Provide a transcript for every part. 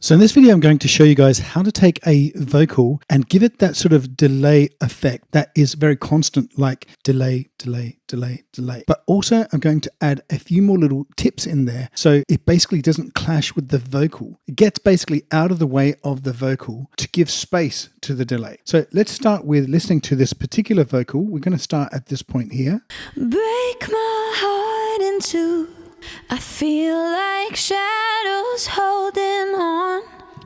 So in this video, I'm going to show you guys how to take a vocal and give it that sort of delay effect that is very constant, like delay, delay, delay, delay. But also I'm going to add a few more little tips in there so it basically doesn't clash with the vocal. It gets basically out of the way of the vocal to give space to the delay. So let's start with listening to this particular vocal. We're going to start at this point here. Break my heart in two. I feel like shadows holding on.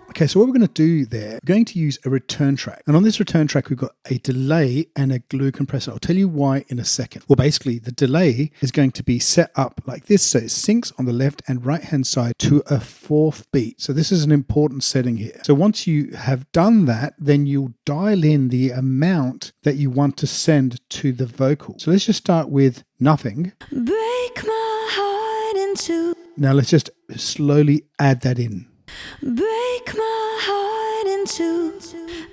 Okay, so what we're going to do there, we're going to use a return track. And on this return track, we've got a delay and a glue compressor. I'll tell you why in a second. Well, basically, the delay is going to be set up like this. So it syncs on the left and right-hand side to a fourth beat. So this is an important setting here. So once you have done that, then you'll dial in the amount that you want to send to the vocal. So let's just start with nothing. Break my heart in two. Now let's just slowly add that in. Break my heart in two.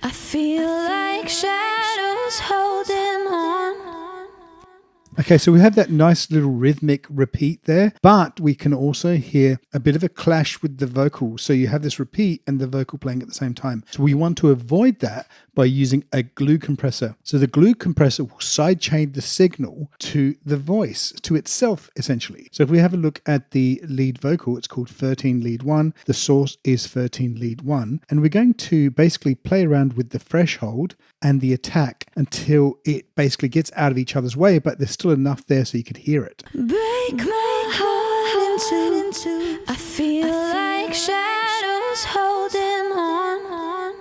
I feel like shadows holding on. Okay, so we have that nice little rhythmic repeat there, but we can also hear a bit of a clash with the vocal. So you have this repeat and the vocal playing at the same time. So we want to avoid that by using a glue compressor. So the glue compressor will sidechain the signal to the voice, to itself essentially. So if we have a look at the lead vocal, it's called 13 lead 1. The source is 13 lead 1. And we're going to basically play around with the threshold and the attack until it basically gets out of each other's way, but there's still enough there so you could hear it. Break my heart in two. I feel like shadows holding on.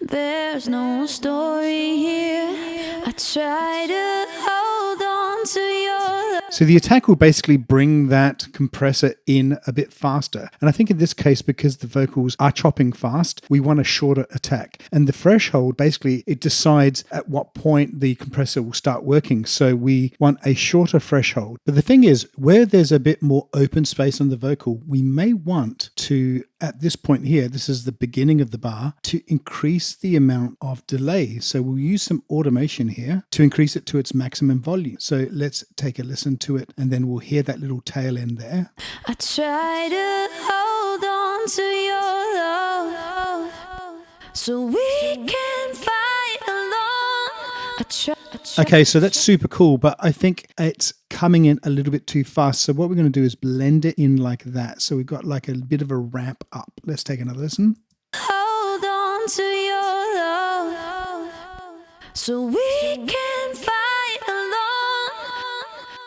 There's no story here. I try to hold on to your love. So the attack will basically bring that compressor in a bit faster. And I think in this case, because the vocals are chopping fast, we want a shorter attack. And the threshold, basically, it decides at what point the compressor will start working. So we want a shorter threshold. But the thing is, where there's a bit more open space on the vocal, we may want to, at this point here, this is the beginning of the bar, to increase the amount of delay. So we'll use some automation here to increase it to its maximum volume. So let's take a listen to it and then we'll hear that little tail end there. I try to hold on to your love so we can fight alone. Okay, so that's super cool, but I think it's coming in a little bit too fast. So what we're going to do is blend it in like that. So we've got like a bit of a ramp up. Let's take another listen. Hold on to your love so we can fight alone.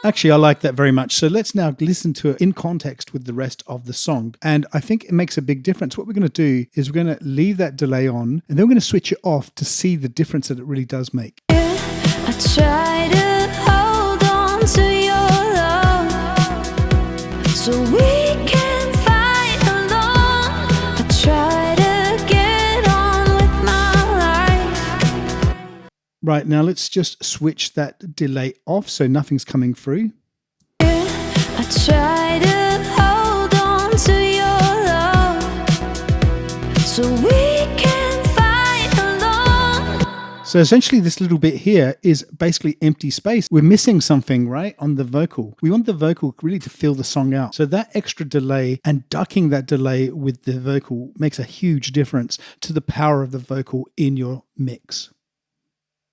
Actually, I like that very much. So let's now listen to it in context with the rest of the song. And I think it makes a big difference. What we're going to do is we're going to leave that delay on and then we're going to switch it off to see the difference that it really does make. I try to hold on to your love so we can fight alone. I try to get on with my life. Right, now let's just switch that delay off so nothing's coming through. I try to hold on to your love so we can fight alone. So essentially this little bit here is basically empty space. We're missing something, right, on the vocal. We want the vocal really to fill the song out. So that extra delay and ducking that delay with the vocal makes a huge difference to the power of the vocal in your mix.